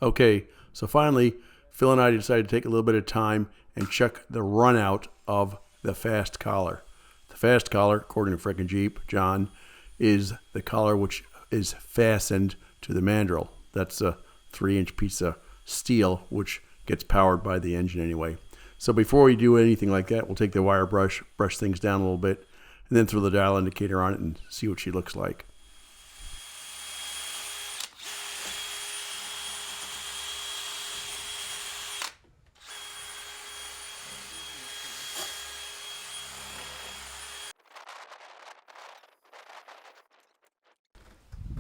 Okay, so finally, Phil and I decided to take a little bit of time and check the runout of the fast collar. The fast collar, according to frickin' Jeep, John, is the collar which is fastened to the mandrel. That's a 3-inch piece of steel which gets powered by the engine anyway. So before we do anything like that, we'll take the wire brush things down a little bit, and then throw the dial indicator on it and see what she looks like.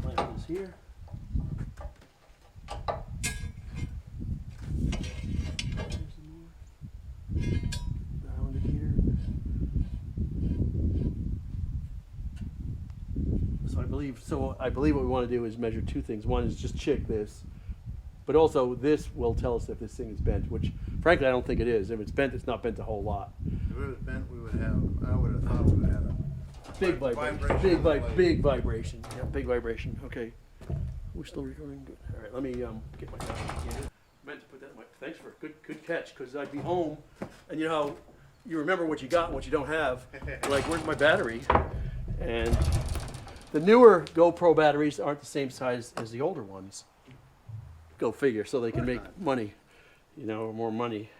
Clamp this here. Dial indicator. I believe what we want to do is measure two things. One is just check this, but also this will tell us if this thing is bent, which frankly I don't think it is. If it's bent, it's not bent a whole lot. If it was bent, we would have, I would have thought we would have a Big vibration. Big vibration. Yeah, big vibration. Okay. We're still recording. Good. All right. Let me get my dial indicator. Meant to put that in my. Thanks for good catch. Because I'd be home, and you know how you remember what you got and what you don't have. Like, where's my battery? And the newer GoPro batteries aren't the same size as the older ones. Go figure. So they can make money, you know, more money.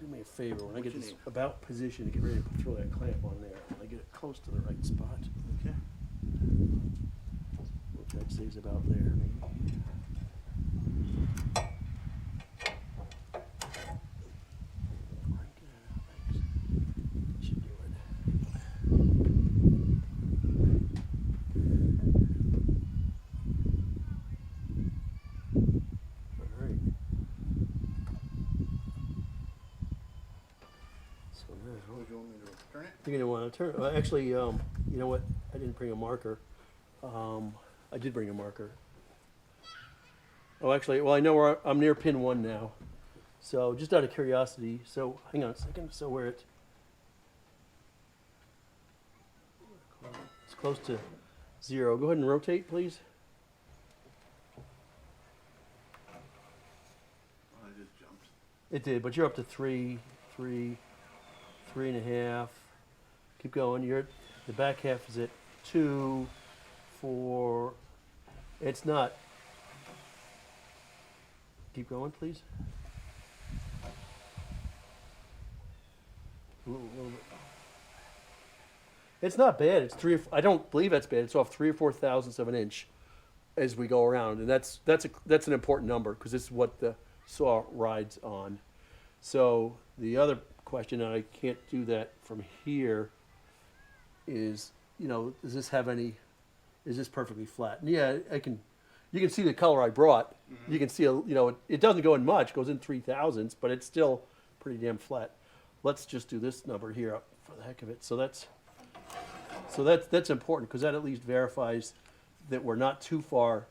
Do me a favor, when I get this about position to get ready to throw that clamp on there, when I get it close to the right spot. Okay. Which I'd say is about there, maybe. Should do it. All right. So now, Would you want me to turn it? you're gonna want to turn. Well, actually, you know what? I didn't bring a marker. I did bring a marker. Oh, actually, well, I know where I'm near pin 1 now. So just out of curiosity, so hang on a second. So where it's close to 0. Go ahead and rotate, please. Oh, I just jumped. It did, but you're up to 3, 3.5. Keep going. You're the back half is at 2, 4. It's not. Keep going, please. A little bit. It's not bad. It's 3. I don't believe that's bad. It's off 3 or 4 thousandths of an inch as we go around, and that's an important number because this is what the saw rides on. So the other question, and I can't do that from here, is, you know, does this have any? Is this perfectly flat? And yeah, I can. You can see the color I brought. You can see, you know, it doesn't go in much. It goes in 3 thousandths, but it's still pretty damn flat. Let's just do this number here for the heck of it. So that's important because that at least verifies that we're not too far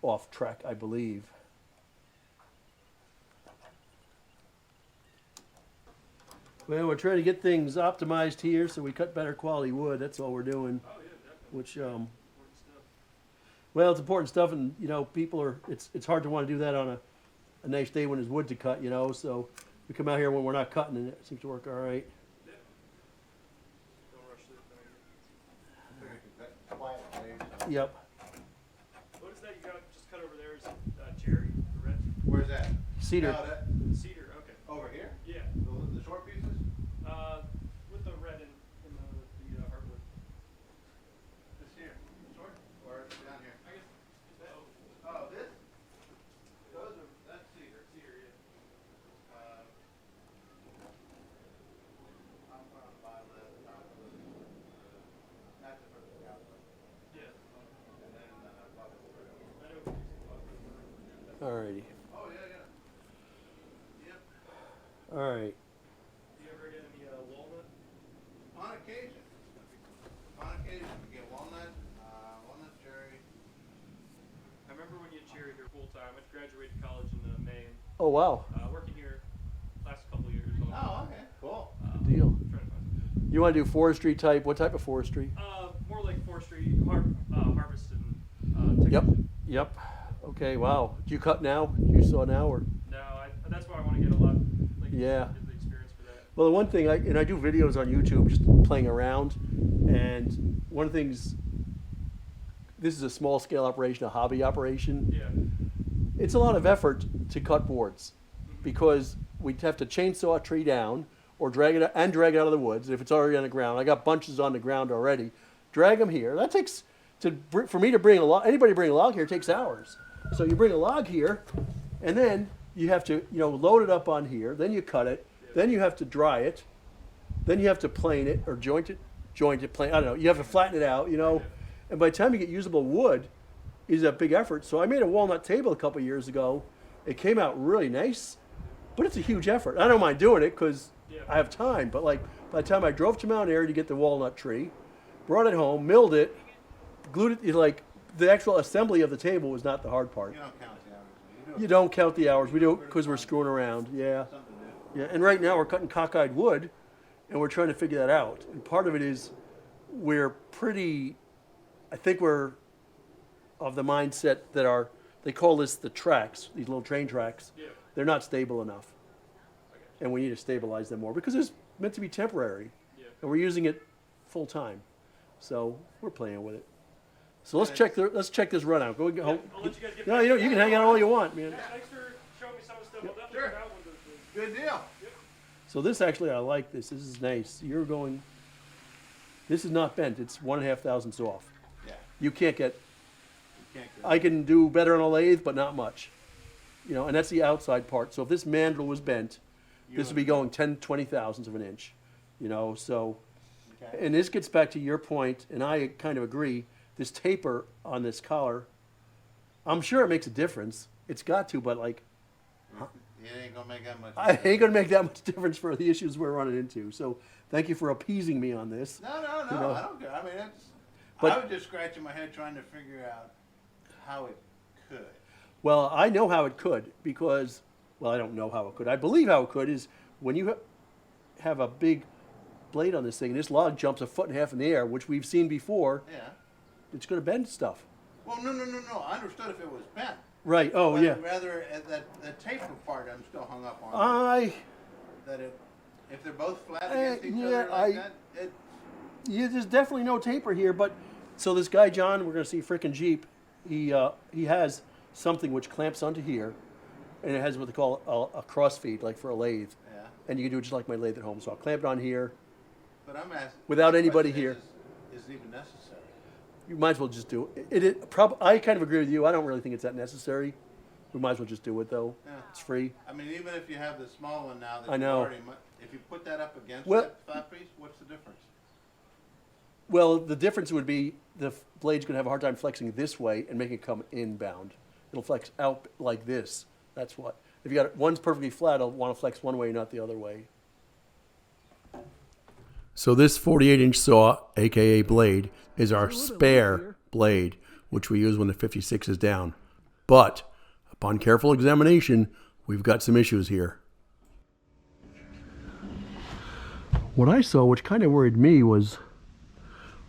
off track, I believe. Well, we're trying to get things optimized here so we cut better quality wood. That's all we're doing. Oh yeah, definitely. Which Important stuff. well, it's important stuff, and you know, people are. It's hard to want to do that on a nice day when there's wood to cut, you know. So we come out here when we're not cutting, and it seems to work all right. Yeah. Don't rush this down here. Yep. What is that you got just cut over there? Is it cherry or red? Where's that? Cedar. No, that, Cedar, okay. over here? Yeah. The short pieces? With the red in the hardwood. This here. Short? Or down here? I guess that. Oh, Alrighty. Oh, yeah. Yep. Alright. Do you ever get any walnut? On occasion. On occasion, we get walnut, walnut cherry. I remember when you had cherry here full time. I graduated college in Maine. Oh, wow. Working here last couple of years. Oh, okay, cool. Good deal. Trying to find You want to do forestry type? What type of forestry? more like forestry, harvest and Yep. technician. Yep. Okay, wow. Do you cut now? Do you saw now or? No, that's why I want to get a lot, like, Yeah. get the experience for that. Well, the one thing, I do videos on YouTube just playing around, and one of the things, this is a small scale operation, a hobby operation. Yeah. It's a lot of effort to cut boards because we'd have to chainsaw a tree down or drag it out of the woods if it's already on the ground. I got bunches on the ground already. Drag them here. That takes, for me to bring a log, anybody bring a log here takes hours. So you bring a log here, and then you have to, load it up on here. Then you cut it. Then you have to dry it. Then you have to plane it or joint it, plane. I don't know. You have to flatten it out, And by the time you get usable wood, is a big effort. So I made a walnut table a couple years ago. It came out really nice, but it's a huge effort. I don't mind doing it because I have time. But like by the time I drove to Mount Airy to get the walnut tree, brought it home, milled it, glued it. Like the actual assembly of the table was not the hard part. You don't count the hours. You don't count the hours. We do it because we're screwing around. Yeah. Something new. Yeah. And right now we're cutting cockeyed wood, and we're trying to figure that out. And part of it is I think we're of the mindset that they call this the tracks, these little train tracks. Yeah. They're not stable enough. Okay. And we need to stabilize them more because it's meant to be temporary. Yeah. And we're using it full time. So we're playing with it. So let's check this run out. Go. I'll let you guys get No, back. you can hang out all you want, man. Yeah, thanks for showing me some of the stuff. I'll definitely Sure. come out with those things. Good deal. So this actually, I like this. This is nice. This is not bent. It's 1.5 thousandths off. Yeah. You can't get, You can't go. I can do better on a lathe, but not much. And that's the outside part. So if this mandrel was bent, this would be going 10, 20 thousandths of an inch. So, Okay. and this gets back to your point, and I kind of agree, this taper on this collar, I'm sure it makes a difference. It's got to, but like, It ain't gonna make that much. I ain't gonna make that much difference for the issues we're running into. So thank you for appeasing me on this. No, You know. I don't care. I mean, But- I was just scratching my head trying to figure out how it could. Well, I know how it could because, well, I don't know how it could. I believe how it could is when you have a big blade on this thing, this log jumps 1.5 feet in the air, which we've seen before, Yeah. it's gonna bend stuff. Well, no. I understood if it was bent. Right, oh, But yeah. Rather, the taper part, I'm still hung up on. That if they're both flat against each other like that, There's definitely no taper here, but, so this guy, John, we're gonna see frickin' Jeep, he has something which clamps onto here, and it has what they call a cross feed, like for a lathe. yeah. And you can do it just like my lathe at home. So I'll clamp it on here. But I'm asking. Without my anybody question here. Is it even necessary? You might as well just do it. I kind of agree with you. I don't really think it's that necessary. We might as well just do it though. Yeah. It's free. I mean, even if you have the small one now that I you know. already, if you put that up against Well- that flat piece, what's the difference? Well, the difference would be the blade's going to have a hard time flexing this way and making it come inbound. It'll flex out like this. That's what. If you got one's perfectly flat, it'll want to flex one way, not the other way. So this 48-inch saw, aka blade, is our spare blade, which we use when the 56 is down. But upon careful examination, we've got some issues here. What I saw, which kind of worried me, was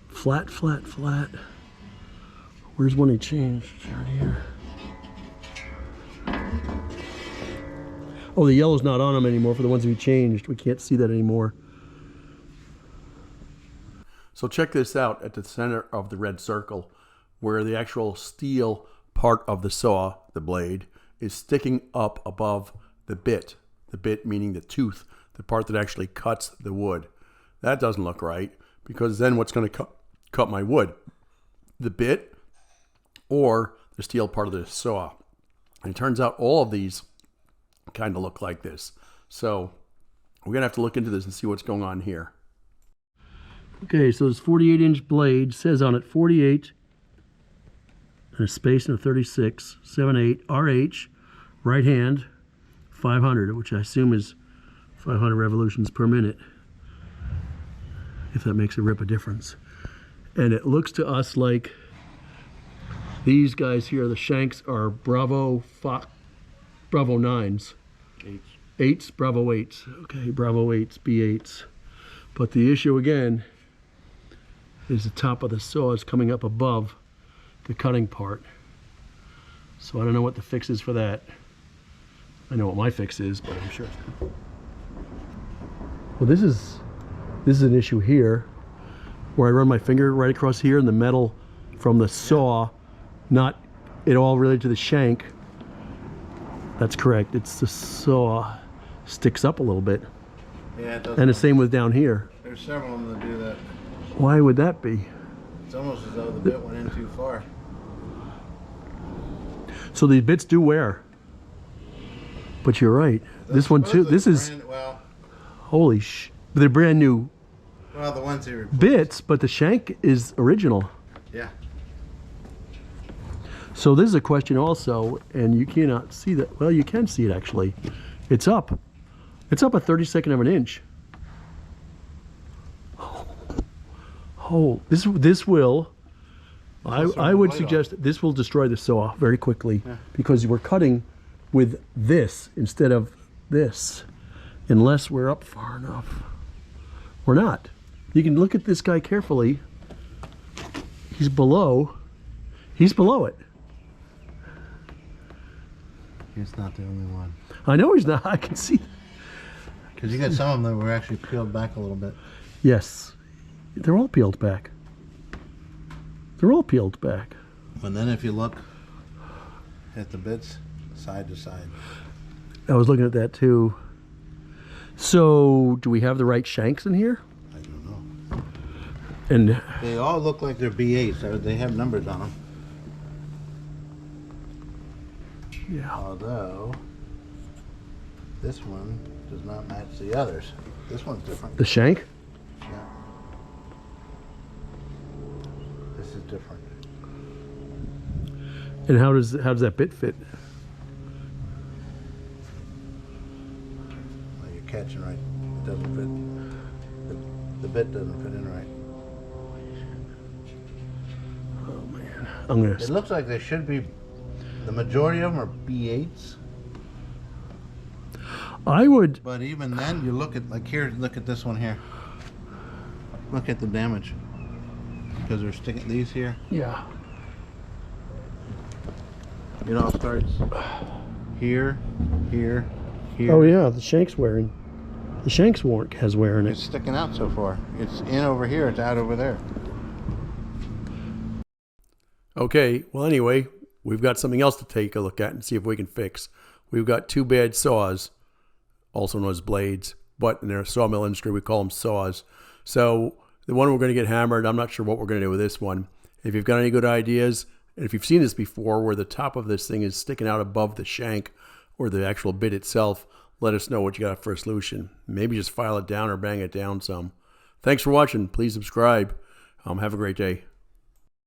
flat. Where's one he changed? Right here. Oh, the yellow's not on them anymore for the ones we changed. We can't see that anymore. So check this out at the center of the red circle, where the actual steel part of the saw, the blade, is sticking up above the bit. The bit meaning the tooth, the part that actually cuts the wood. That doesn't look right, because then what's going to cut my wood? The bit or the steel part of the saw. And it turns out all of these kind of look like this. So we're going to have to look into this and see what's going on here. Okay, so this 48-inch blade says on it 48 and a space and a 36, 78 RH right hand, 500, which I assume is 500 revolutions per minute, if that makes a rip of difference. And it looks to us like these guys here, the shanks, are Bravo 9s. Eights, Bravo 8s. Okay, Bravo 8s, B8s. But the issue again is the top of the saw is coming up above the cutting part. So I don't know what the fix is for that. I know what my fix is, but I'm sure. Well, this is an issue here, where I run my finger right across here, and the metal from the saw, not at all related to the shank. That's correct. It's the saw sticks up a little bit. Yeah, it does. And the same with down here. There's several of them that do that. Why would that be? It's almost as though the bit went in too far. So these bits do wear. But you're right. This one too. This is Well, holy sh. They're brand new the ones here. bits, but the shank is original. Yeah. So this is a question also, and you cannot see that. Well, you can see it actually. It's up. It's up a 32nd of an inch. Oh, this will. I would suggest this will destroy the saw very quickly, because we're cutting with this instead of this, unless we're up far enough. We're not. You can look at this guy carefully. He's below it. He's not the only one. I know he's not. I can see. Because you got some of them that were actually peeled back a little bit. Yes. They're all peeled back. They're all peeled back. And then if you look at the bits side to side. I was looking at that too. So, do we have the right shanks in here? I don't know. And They all look like they're B8s. They have numbers on them. yeah. Although, this one does not match the others. This one's different. The shank? Yeah. This is different. And how does that bit fit? Well, you're catching right. It doesn't fit. The bit doesn't fit in right. Oh man. I'm gonna. It looks like there should be. The majority of them are B8s. I would. But even then, you look at, like here, look at this one here. Look at the damage. Because they're sticking these here. Yeah. It all starts here, here, here. Oh yeah, the shank's wearing. The shank's has wear in It's it. sticking out so far. It's in over here, it's out over there. Okay. Well, anyway, we've got something else to take a look at and see if we can fix. We've got two bad saws, also known as blades, but in our sawmill industry we call them saws. So the one we're going to get hammered, I'm not sure what we're going to do with this one. If you've got any good ideas, and if you've seen this before where the top of this thing is sticking out above the shank or the actual bit itself, let us know what you got for a solution. Maybe just file it down or bang it down some. Thanks for watching. Please subscribe. Have a great day.